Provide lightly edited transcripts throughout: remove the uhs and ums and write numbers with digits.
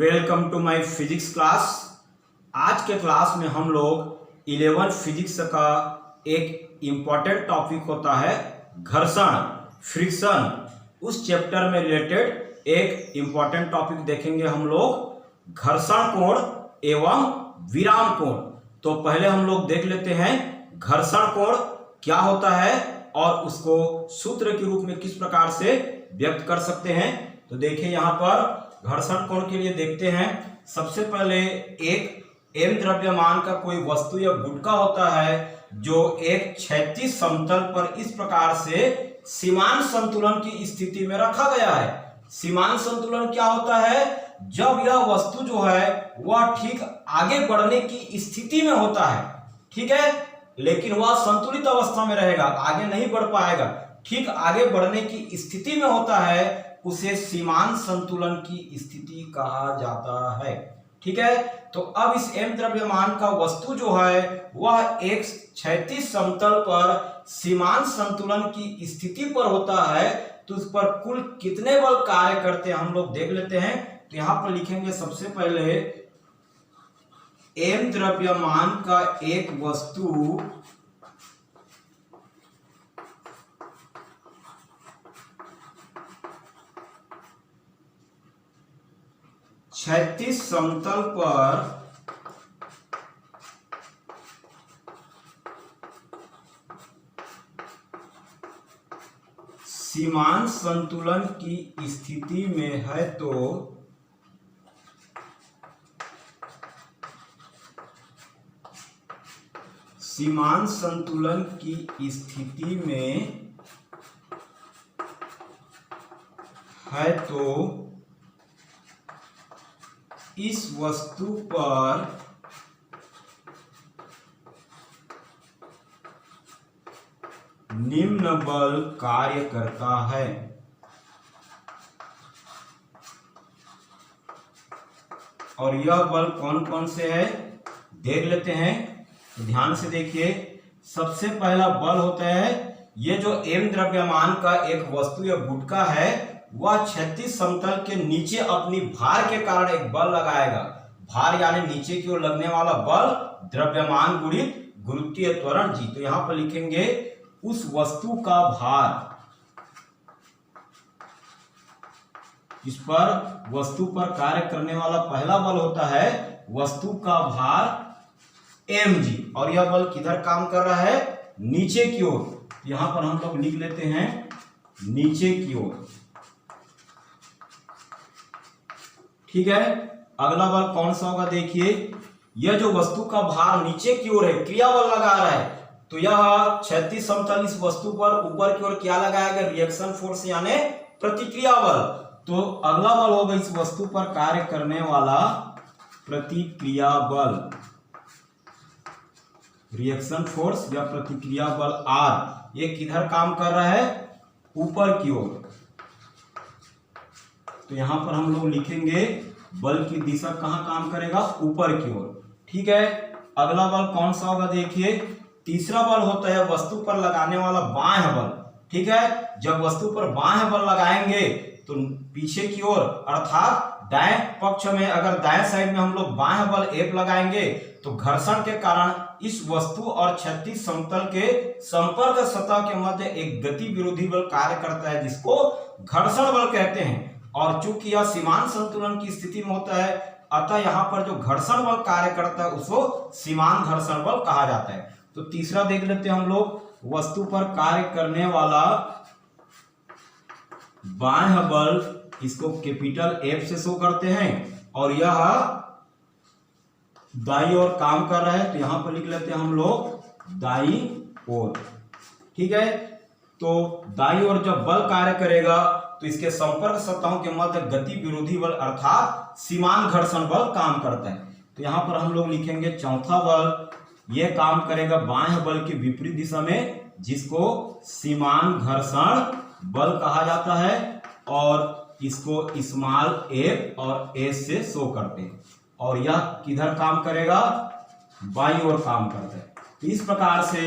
Welcome to my physics class. आज के class में हम लोग 11 फिजिक्स का एक इम्पॉर्टेंट टॉपिक होता है घर्षण, फ्रिक्शन। उस चैप्टर में रिलेटेड एक इम्पॉर्टेंट टॉपिक देखेंगे हम लोग, घर्षण कोण एवं विराम कोण। तो पहले हम लोग देख लेते हैं घर्षण कोण क्या होता है और उसको सूत्र के रूप में किस प्रकार से व्यक्त कर सकते हैं। तो देखिए यहाँ पर घर्षण कोण के लिए देखते हैं। सबसे पहले एक एम द्रव्यमान का कोई वस्तु या गुटका होता है जो एक क्षैतिज समतल पर इस प्रकार से सीमांत संतुलन की स्थिति में रखा गया है। सीमांत संतुलन क्या होता है? जब यह वस्तु जो है वह ठीक आगे बढ़ने की स्थिति में होता है, ठीक है, लेकिन वह संतुलित अवस्था में रहेगा, आगे नहीं बढ़ पाएगा, ठीक आगे बढ़ने की स्थिति में होता है, उसे सीमांत संतुलन की स्थिति कहा जाता है। ठीक है, तो अब इस एम द्रव्यमान का वस्तु जो है वह एक क्षैतिज समतल पर सीमांत संतुलन की स्थिति पर होता है। तो उस पर कुल कितने बल कार्य करते हैं हम लोग देख लेते हैं। तो यहां पर लिखेंगे सबसे पहले एम द्रव्यमान का एक वस्तु क्षैतिज समतल पर सीमांत संतुलन की स्थिति में है तो सीमांत संतुलन की स्थिति में है तो इस वस्तु पर निम्न बल कार्य करता है। और यह बल कौन कौन से है देख लेते हैं। तो ध्यान से देखिए, सबसे पहला बल होता है ये जो एम द्रव्यमान का एक वस्तु या गुटका है वह क्षैतिज समतल के नीचे अपनी भार के कारण एक बल लगाएगा। भार यानी नीचे की ओर लगने वाला बल, द्रव्यमान गुणित गुरुत्वीय त्वरण जी। तो यहां पर लिखेंगे उस वस्तु का भार, इस पर वस्तु पर कार्य करने वाला पहला बल होता है वस्तु का भार mg। और यह बल किधर काम कर रहा है? नीचे की ओर। यहां पर हम लोग लिख लेते हैं नीचे की ओर। ठीक है, अगला बल कौन सा होगा देखिए, यह जो वस्तु का भार नीचे की ओर है, क्रिया बल लगा रहा है, तो यह क्षैतिज समतल इस वस्तु पर ऊपर की ओर क्या लगाएगा? रिएक्शन फोर्स यानी प्रतिक्रिया बल। तो अगला बल होगा इस वस्तु पर कार्य करने वाला प्रतिक्रिया बल, रिएक्शन फोर्स या प्रतिक्रिया बल R। ये किधर काम कर रहा है? ऊपर की ओर। तो यहां पर हम लोग लिखेंगे बल की दिशा कहां काम करेगा? ऊपर की ओर। ठीक है, अगला बल कौन सा होगा देखिए, तीसरा बल होता है वस्तु पर लगाने वाला बाह्य बल। ठीक है, जब वस्तु पर बाह्य बल लगाएंगे तो पीछे की ओर अर्थात दाएं पक्ष में, अगर दाएं साइड में हम लोग बाह्य बल F लगाएंगे तो घर्षण के कारण इस वस्तु और क्षैतिज समतल के संपर्क सतह के मध्य एक गति विरोधी बल कार्य करता है जिसको घर्षण बल कहते हैं। और चूंकि यह सीमांत संतुलन की स्थिति में होता है, अतः यहाँ पर जो घर्षण बल कार्य करता है उसको सीमांत घर्षण बल कहा जाता है। तो तीसरा देख लेते हैं हम लोग, वस्तु पर कार्य करने वाला बाह्य बल, इसको कैपिटल F से शो करते हैं और यह दाईं ओर काम कर रहा है। तो यहां पर लिख लेते हैं हम लोग दाईं ओर। ठीक है, तो दाईं ओर जब बल कार्य करेगा तो इसके संपर्क सतहों के मध्य गति विरोधी बल अर्थात सीमांत घर्षण बल काम करता है। तो यहां पर हम लोग लिखेंगे चौथा बल, यह काम करेगा बाह्य बल के विपरीत दिशा में जिसको सीमांत घर्षण बल कहा जाता है और इसको स्मॉल f और s से शो करते हैं। और यह किधर काम करेगा? बाईं ओर काम करता है। तो इस प्रकार से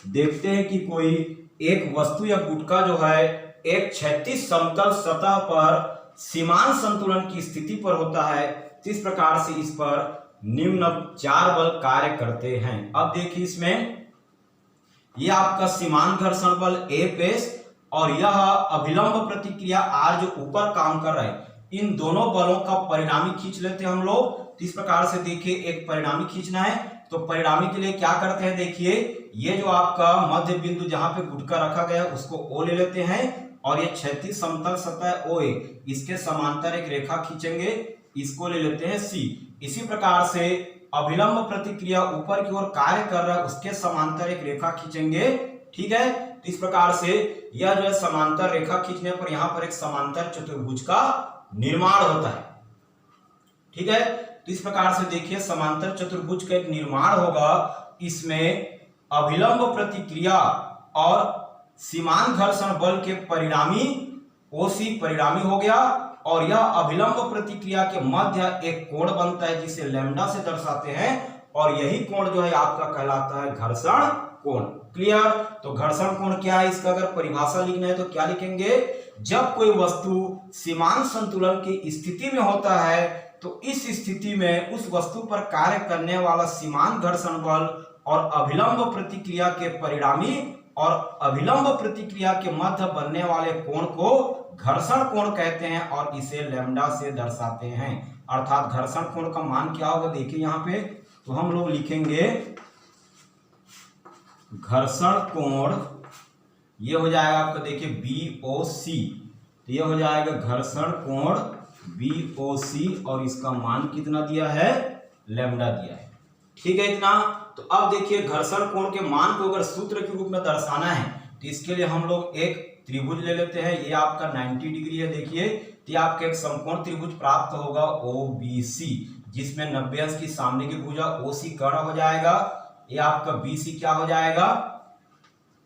देखते हैं कि कोई एक वस्तु या गुटका जो है एक क्षैतिज समतल सतह पर सीमांत संतुलन की स्थिति पर होता है तो इस प्रकार से इस पर निम्न 4 बल कार्य करते हैं। अब देखिए इसमें यह आपका सीमांत घर्षण बल Fs और यह अभिलंब प्रतिक्रिया R जो ऊपर काम कर रहा है, इन दोनों बलों का परिणामी खींच लेते हैं हम लोग। तो इस प्रकार से देखिए एक परिणामी खींचना है, तो परिणामी के लिए क्या करते हैं, देखिए ये जो आपका मध्य बिंदु जहां पे गुटका रखा गया है उसको O ले लेते हैं और ये क्षैतिज समतल सतह OA, इसके समांतर एक रेखा खींचेंगे, इसको ले लेते हैं C। इसी प्रकार से अभिलंब प्रतिक्रिया ऊपर की ओर कार्य कर रहा है, उसके समांतर एक रेखा खींचेंगे, ठीक है। तो इस प्रकार से यह जो है समांतर रेखा खींचने पर यहां पर एक समांतर चतुर्भुज का निर्माण होता है, ठीक है। तो इस प्रकार से देखिए समांतर चतुर्भुज का एक निर्माण होगा, इसमें अभिलंब प्रतिक्रिया और सीमांत घर्षण बल के परिणामी OC परिणामी हो गया, और यह अभिलंब प्रतिक्रिया के मध्य एक कोण बनता है जिसे लैम्डा से दर्शाते हैं, और यही कोण जो है आपका कहलाता है घर्षण कोण। क्लियर। तो घर्षण कोण क्या है, इसका अगर परिभाषा लिखना है तो क्या लिखेंगे, जब कोई वस्तु सीमांत संतुलन की स्थिति में होता है तो इस स्थिति में उस वस्तु पर कार्य करने वाला सीमांत घर्षण बल और अभिलंब प्रतिक्रिया के परिणामी और अभिलंब प्रतिक्रिया के मध्य बनने वाले कोण को घर्षण कोण कहते हैं और इसे लैम्डा से दर्शाते हैं। अर्थात घर्षण कोण का मान क्या होगा, देखिए यहां पे तो हम लोग लिखेंगे घर्षण कोण, ये हो जाएगा आपका देखिए BOC, तो ये हो जाएगा घर्षण कोण BOC और इसका मान कितना दिया है, लैम्डा दिया है, ठीक है इतना। तो अब देखिए घर्षण कोण के मान को अगर सूत्र के रूप में दर्शाना है तो इसके लिए हम लोग एक त्रिभुज ले लेते हैं, ये आपका 90 डिग्री है, देखिए तो आपका एक समकोण त्रिभुज प्राप्त होगा OBC, जिसमें 90 अंश की सामने की भुजा OC कर्ण हो जाएगा, ये आपका BC क्या हो जाएगा,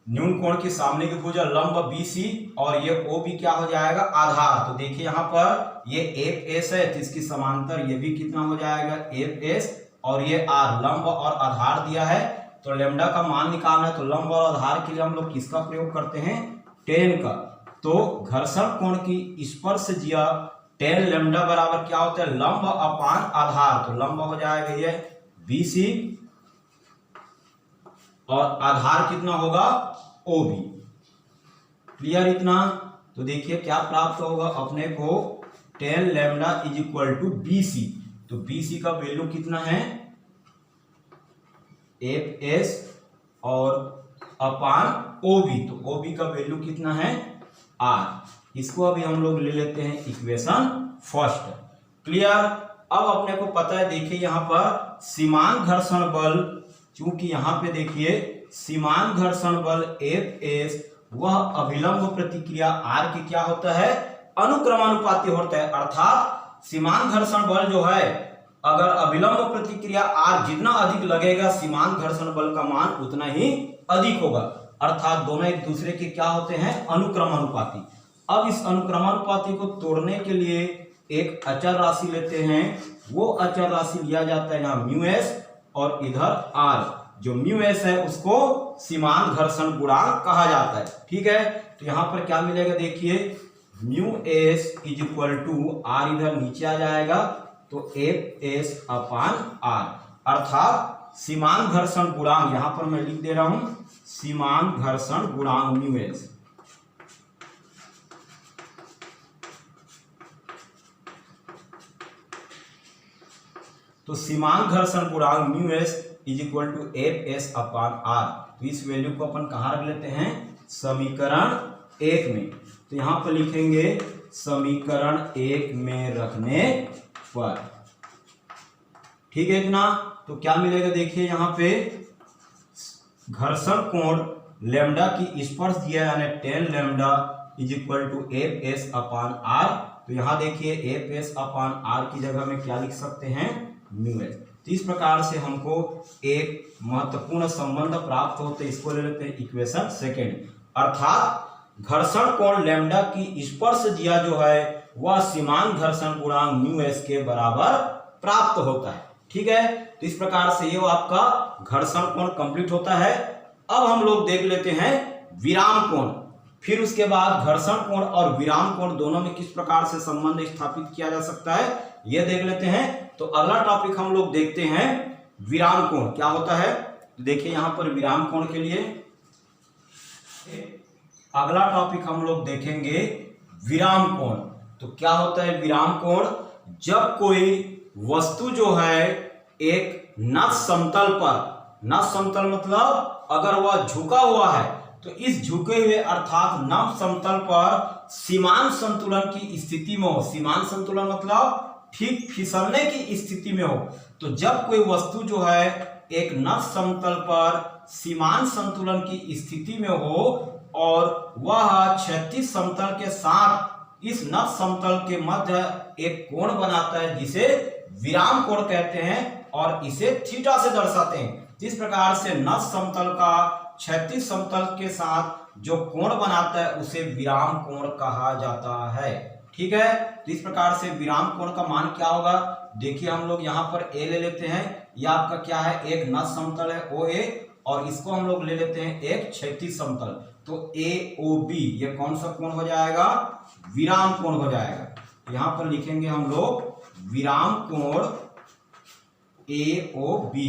न्यून कोण की सामने की भुजा लंब BC, और ये OB क्या हो जाएगा, आधार। तो देखिए यहाँ पर ये FS है तो इसकी समांतर ये भी कितना हो जाएगा FS, और ये R लंब और आधार दिया है, तो लैम्डा का मान निकालना है, तो लंब और आधार के लिए हम लोग किसका प्रयोग करते हैं, tan का। तो घर्षण कोण की स्पर्शज्या tan लैम्डा बराबर क्या होता है, लंब अपान आधार, तो लंब हो जाएगा ये BC और आधार कितना होगा OB। क्लियर इतना। तो देखिए क्या प्राप्त होगा अपने को, tan lambda is equal to BC, तो BC का वैल्यू कितना है FS और अपान OB, तो OB का वैल्यू कितना है R। इसको अभी हम लोग ले लेते हैं इक्वेशन फर्स्ट। क्लियर। अब अपने को पता है, देखिए यहाँ पर सीमांत घर्षण बल, चूंकि यहाँ पे देखिए सीमांत घर्षण बल Fs वह अभिलंब प्रतिक्रिया R की क्या होता है, अनुक्रमानुपाती होता है। अर्थात सीमांत घर्षण बल जो है, अगर अभिलंब प्रतिक्रिया R जितना अधिक लगेगा सीमांत घर्षण बल का मान उतना ही अधिक होगा, अर्थात दोनों एक दूसरे के क्या होते हैं, अनुक्रमानुपाती। अब इस अनुक्रमानुपाती को तोड़ने के लिए एक अचर राशि लेते हैं, वो अचर राशि लिया जाता है यहाँ μs और इधर R, जो μs है उसको सीमांत घर्षण गुणांक कहा जाता है, ठीक है। तो यहाँ पर क्या मिलेगा, देखिए μs is equal to R इधर नीचे आ जाएगा, तो Fs अपान R, अर्थात सीमांत घर्षण गुणांक, यहां पर मैं लिख दे रहा हूं सीमांत घर्षण गुणांक μs, तो सीमांत घर्षण गुणांक μs is equal to Fs upon R। तो इस वैल्यू को अपन कहां रख लेते हैं, समीकरण 1 में। तो यहां पर लिखेंगे समीकरण 1 में रखने पर, ठीक है इतना। तो क्या मिलेगा, देखिए यहाँ पे घर्षण कोण लैम्डा की स्पर्श दिया यानी tan lambda is equal to Fs upon R। तो यहाँ देखिए Fs अपान R की जगह में क्या लिख सकते हैं, μs। तो इस प्रकार से हमको एक महत्वपूर्ण संबंध प्राप्त होते, इसको ले लेते हैं इक्वेशन सेकेंड। अर्थात घर्षण कोण लैम्डा की स्पर्शज्या जो है वह सीमांत घर्षण गुणांक μs के बराबर प्राप्त होता है, ठीक है। तो इस प्रकार से ये आपका घर्षण कोण कंप्लीट होता है। अब हम लोग देख लेते हैं विराम कोण। फिर उसके बाद घर्षण कोण और विराम कोण दोनों में किस प्रकार से संबंध स्थापित किया जा सकता है यह देख लेते हैं। तो अगला टॉपिक हम लोग देखते हैं विराम कोण क्या होता है। देखिए यहां पर विराम कोण के लिए अगला टॉपिक हम लोग देखेंगे विराम कोण। तो क्या होता है विराम कोण? जब कोई वस्तु जो है एक न समतल पर, न समतल मतलब अगर वह झुका हुआ है तो इस झुके हुए अर्थात नम समतल पर सीमांत संतुलन की स्थिति में हो। सीमांत संतुलन मतलब ठीक फिसलने की स्थिति में हो। तो जब कोई वस्तु जो है एक न समतल पर सीमांत संतुलन की स्थिति में हो और वह क्षैतिज समतल के साथ इस न समतल के मध्य एक कोण बनाता है जिसे विराम कोण कहते हैं और इसे थीटा से दर्शाते हैं। जिस प्रकार से न समतल का क्षैतिज समतल के साथ जो कोण बनाता है उसे विराम कोण कहा जाता है। ठीक है, तो इस प्रकार से विराम कोण का मान क्या होगा? देखिए हम लोग यहाँ पर ए ले लेते हैं। यह आपका क्या है? एक न समतल है ओ ए और इसको हम लोग ले लेते हैं एक क्षैतिज समतल। तो ए ओ बी ये कौन सा कोण हो जाएगा? विराम कोण हो जाएगा। यहाँ पर लिखेंगे हम लोग विराम कोण ए ओ बी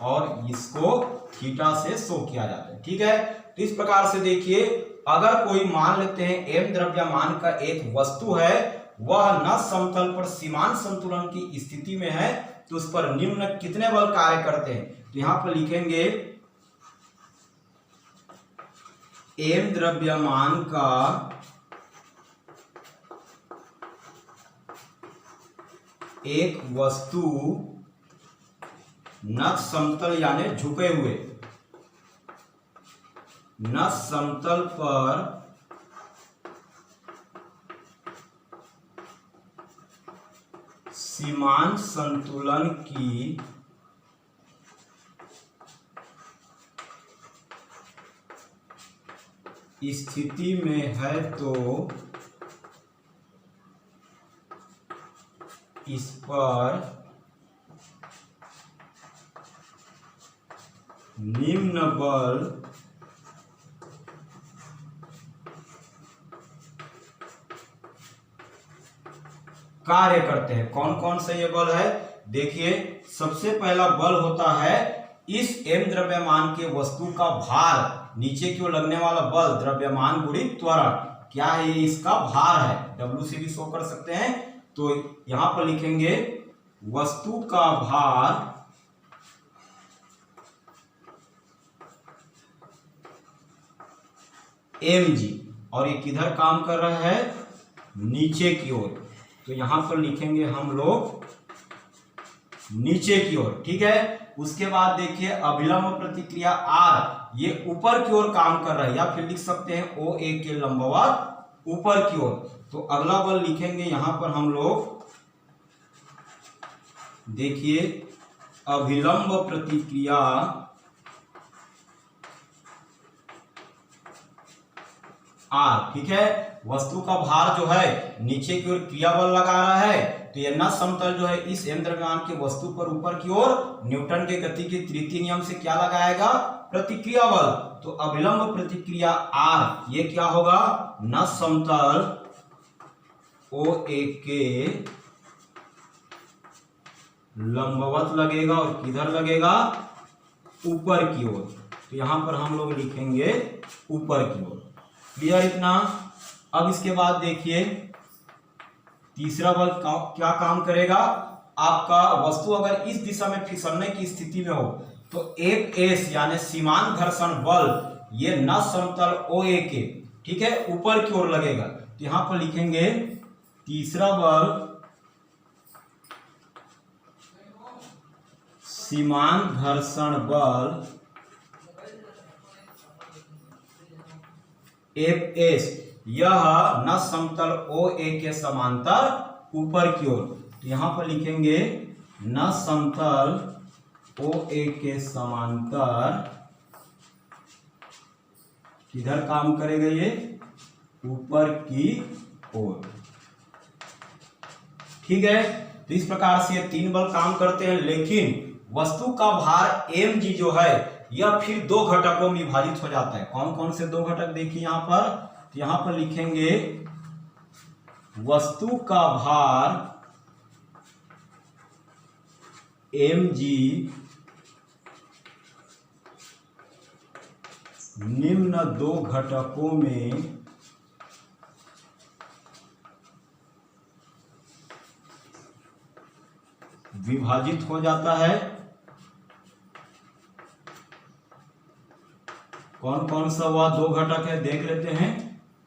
और इसको थीटा से शो किया जाता है। ठीक है, तो इस प्रकार से देखिए अगर कोई मान लेते हैं एम द्रव्यमान का एक वस्तु है वह न समतल पर सीमांत संतुलन की स्थिति में है तो उस पर निम्न कितने बल कार्य करते हैं? तो यहां पर लिखेंगे एम द्रव्यमान का एक वस्तु न समतल यानी झुके हुए न समतल पर सीमांत संतुलन की स्थिति में है तो इस पर निम्न बल कार्य करते हैं। कौन कौन से ये बल है? देखिए सबसे पहला बल होता है इस एम द्रव्यमान के वस्तु का भार नीचे की ओर लगने वाला बल द्रव्यमान गुणित त्वरण। क्या है? ये इसका भार है। W से भी शो कर सकते हैं। तो यहां पर लिखेंगे वस्तु का भार mg और ये किधर काम कर रहा है? नीचे की ओर। तो यहां पर लिखेंगे हम लोग नीचे की ओर। ठीक है, उसके बाद देखिए अभिलंब प्रतिक्रिया R ये ऊपर की ओर काम कर रहा है या फिर लिख सकते हैं ओ ए के लंबवत ऊपर की ओर। तो अगला बल लिखेंगे यहां पर हम लोग देखिए अभिलंब प्रतिक्रिया R। ठीक है, वस्तु का भार जो है नीचे की ओर क्रिया बल लगा रहा है तो यह न समतल जो है इस एम द्रव्यमान के वस्तु पर ऊपर की ओर न्यूटन के गति के तृतीय नियम से क्या लगाएगा? प्रतिक्रिया बल। तो अभिलंब प्रतिक्रिया R ये क्या होगा? न समतल ओ ए के लंबवत लगेगा और किधर लगेगा? ऊपर की ओर। तो यहां पर हम लोग लिखेंगे ऊपर की ओर। क्लियर इतना? अब इसके बाद देखिए तीसरा बल क्या काम करेगा? आपका वस्तु अगर इस दिशा में फिसलने की स्थिति में हो तो एक एस यानी सीमांत घर्षण बल ये न समतल ओ ए के ठीक है ऊपर की ओर लगेगा। तो यहां पर लिखेंगे तीसरा बल सीमांत घर्षण बल एफ एस यह न समतल ओ ए के समांतर ऊपर की ओर। तो यहां पर लिखेंगे न समतल ओ ए के समांतर किधर काम करेगा? ये ऊपर की ओर। ठीक है, तो इस प्रकार से ये तीन बल काम करते हैं। लेकिन वस्तु का भार mg जो है या फिर दो घटकों में विभाजित हो जाता है। कौन कौन से दो घटक देखिए यहाँ पर, तो यहाँ पर लिखेंगे वस्तु का भार mg निम्न दो घटकों में विभाजित हो जाता है। कौन कौन सा वह दो घटक है देख लेते हैं।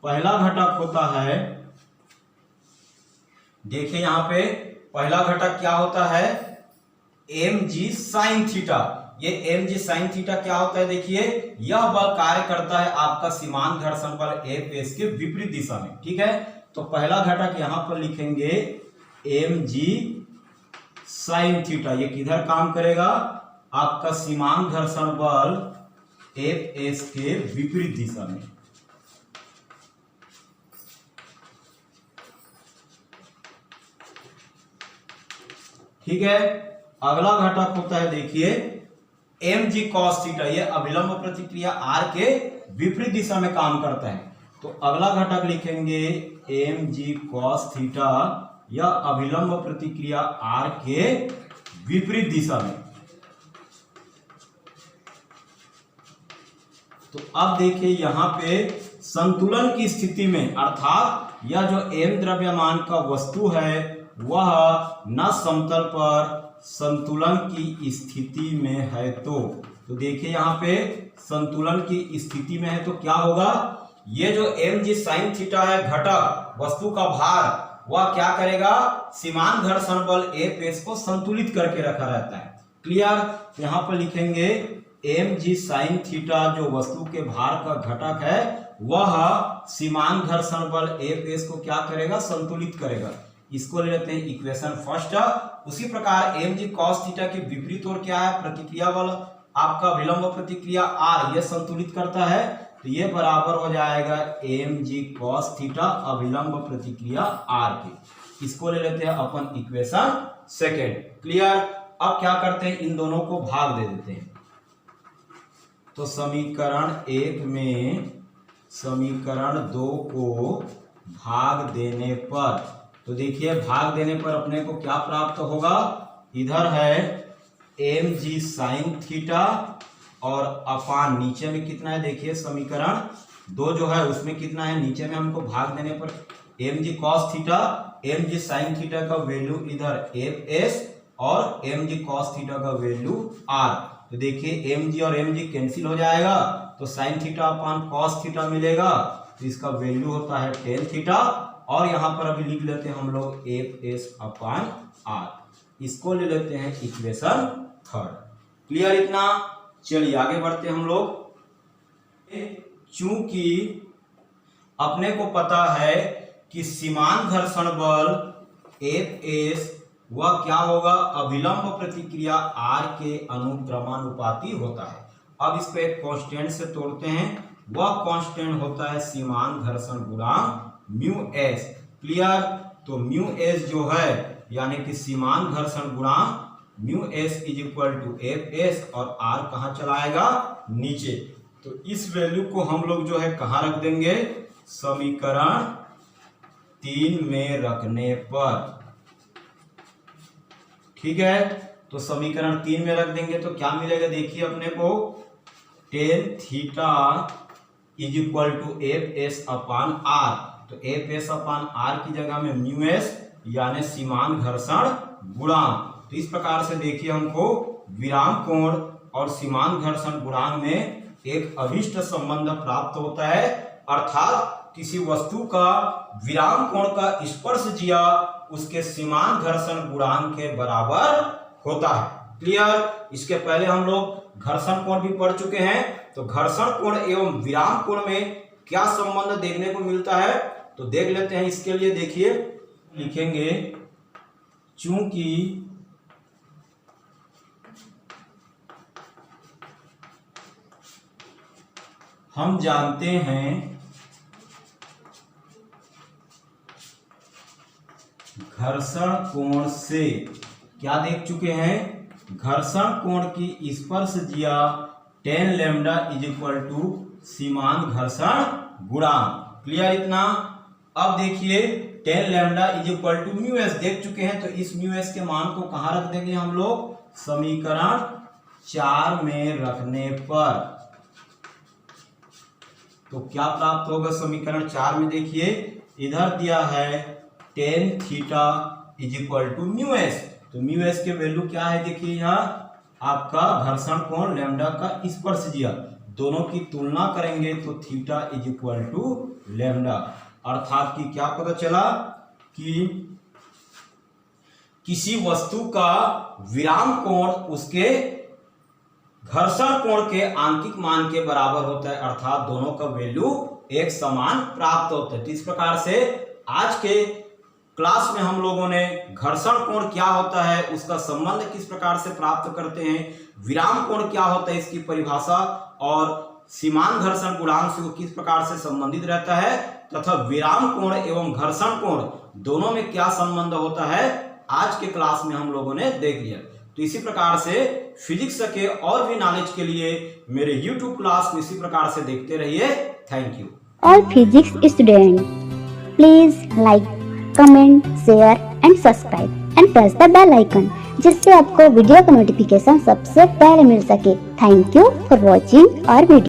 पहला घटक होता है, देखिए यहां पे पहला घटक क्या होता है, mg sin थीटा। ये mg sin थीटा क्या होता है, देखिए यह बल कार्य करता है आपका सीमांत घर्षण बल Fs के विपरीत दिशा में। ठीक है, तो पहला घटक यहां पर लिखेंगे mg sin थीटा। ये किधर काम करेगा, आपका सीमांत घर्षण बल Fs के विपरीत दिशा में। ठीक है, अगला घटक होता है देखिए mg cos थीटा। ये अभिलंब प्रतिक्रिया r के विपरीत दिशा में काम करता है। तो अगला घटक लिखेंगे mg cos थीटा, यह अभिलंब प्रतिक्रिया r के विपरीत दिशा में। तो अब देखिए यहां पे संतुलन की स्थिति में, अर्थात यह जो m द्रव्यमान का वस्तु है वह न समतल पर संतुलन की स्थिति में है। तो देखिए यहाँ पे संतुलन की स्थिति में है तो क्या होगा, ये जो mg sin थीटा है घटक वस्तु का भार, वह क्या करेगा, सीमांत घर्षण बल Fs को संतुलित करके रखा रहता है। क्लियर, यहाँ पर लिखेंगे mg sin थीटा जो वस्तु के भार का घटक है वह सीमांत घर्षण बल Fs को क्या करेगा, संतुलित करेगा। इसको ले लेते हैं इक्वेशन फर्स्ट। उसी प्रकार mg cos थीटा के विपरीत और क्या है, प्रतिक्रिया बल आपका विलंब प्रतिक्रिया r, ये संतुलित करता है। तो ये बराबर हो जाएगा mg cos थीटा अभिलंब प्रतिक्रिया r के। इसको ले लेते हैं अपन इक्वेशन सेकेंड। क्लियर, अब क्या करते हैं, इन दोनों को भाग दे देते हैं। तो समीकरण 1 में समीकरण 2 को भाग देने पर, तो देखिए भाग देने पर अपने को क्या प्राप्त होगा, इधर है mg sin थीटा और अपान नीचे में कितना है, देखिए समीकरण 2 जो है उसमें कितना है, नीचे में हमको भाग देने पर mg cos theta, mg sin theta का वैल्यू इधर Fs और mg cos थीटा का वैल्यू r। तो देखिए mg और mg कैंसिल हो जाएगा तो sin theta upon cos theta मिलेगा। तो इसका वैल्यू होता है tan थीटा और यहाँ पर अभी लिख लेते हैं हम लोग Fs अपान r। इसको ले लेते हैं इक्वेशन थर्ड। क्लियर इतना, चलिए आगे बढ़ते हैं हम लोग। चूंकि अपने को पता है कि सीमांत घर्षण बल Fs वह क्या होगा, अभिलंब प्रतिक्रिया r के अनुक्रमानुपाती होता है। अब इसको एक कांस्टेंट से तोड़ते हैं, वह कांस्टेंट होता है सीमांत घर्षण गुणांक म्यू एस। क्लियर, तो म्यू एस जो है यानी कि सीमांत घर्षण गुणांक mu S is equal to Fs और r कहाँ चलाएगा, नीचे। तो इस वैल्यू को हम लोग जो है कहाँ रख देंगे, समीकरण 3 में रखने पर। ठीक है, तो समीकरण 3 में रख देंगे तो क्या मिलेगा, देखिए अपने को tan theta is equal to Fs upon r। तो Fs अपान r की जगह में म्यू एस यानी सीमांत घर्षण गुणांक। तो इस प्रकार से देखिए हमको विराम कोण और सीमांत घर्षण गुणांक में एक अभिष्ट संबंध प्राप्त होता है, अर्थात किसी वस्तु का विराम कोण का स्पर्श जिया उसके सीमांत घर्षण गुणांक के बराबर होता है। क्लियर, इसके पहले हम लोग घर्षण कोण भी पढ़ चुके हैं। तो घर्षण कोण एवं विराम कोण में क्या संबंध देखने को मिलता है तो देख लेते हैं। इसके लिए देखिए लिखेंगे, चूंकि हम जानते हैं घर्षण कोण से, क्या देख चुके हैं, घर्षण कोण की स्पर्श जिया tan lambda is equal to सीमांत घर्षण गुणांक। क्लियर इतना। अब देखिए tan lambda is equal to mu s देख चुके हैं, तो इस म्यू एस के मान को कहां रख देंगे हम लोग, समीकरण 4 में रखने पर। तो क्या प्राप्त होगा समीकरण 4 में, देखिए इधर दिया है tan theta is equal to mu S, तो म्यू एस के वैल्यू क्या है, देखिए यहाँ आपका घर्षण कोण लैम्डा का स्पर्शजीय, दोनों की तुलना करेंगे तो theta is equal to lambda. अर्थात कि क्या पता चला कि किसी वस्तु का विराम कोण उसके घर्षण कोण के आंकिक मान के बराबर होता है, अर्थात दोनों का वैल्यू एक समान प्राप्त होता है। तो इस प्रकार से आज के क्लास में हम लोगों ने घर्षण कोण क्या होता है, उसका संबंध किस प्रकार से प्राप्त करते हैं, विराम कोण क्या होता है इसकी परिभाषा, और सीमांत घर्षण गुणांक से वो किस प्रकार से संबंधित रहता है, तथा विराम कोण एवं घर्षण कोण दोनों में क्या संबंध होता है, आज के क्लास में हम लोगों ने देख लिया। तो इसी प्रकार से फिजिक्स के और भी नॉलेज के लिए मेरे YouTube क्लास को इसी प्रकार से देखते रहिए। Thank you. All physics students, please like, comment, share and subscribe and press the bell icon जिससे आपको वीडियो का नोटिफिकेशन सबसे पहले मिल सके। Thank you for watching our video.